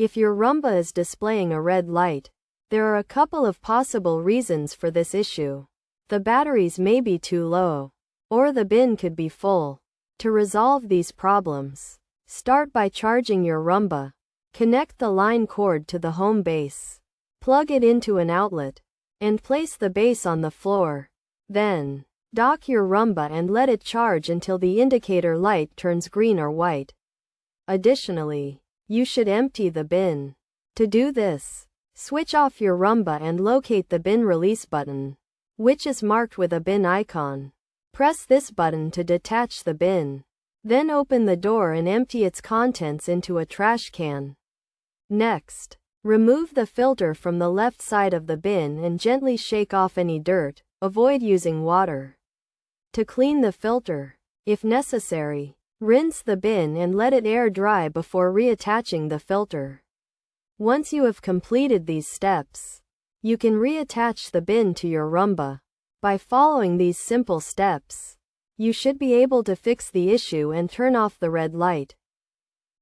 If your Roomba is displaying a red light, there are a couple of possible reasons for this issue. The batteries may be too low, or the bin could be full. To resolve these problems, start by charging your Roomba. Connect the line cord to the home base. Plug it into an outlet, and place the base on the floor. Then, dock your Roomba and let it charge until the indicator light turns green or white. Additionally, you should empty the bin. To do this, switch off your Roomba and locate the bin release button, which is marked with a bin icon. Press this button to detach the bin. Then open the door and empty its contents into a trash can. Next, remove the filter from the left side of the bin and gently shake off any dirt. Avoid using water. To clean the filter, if necessary, rinse the bin and let it air dry before reattaching the filter. Once you have completed these steps, you can reattach the bin to your Roomba. By following these simple steps, you should be able to fix the issue and turn off the red light.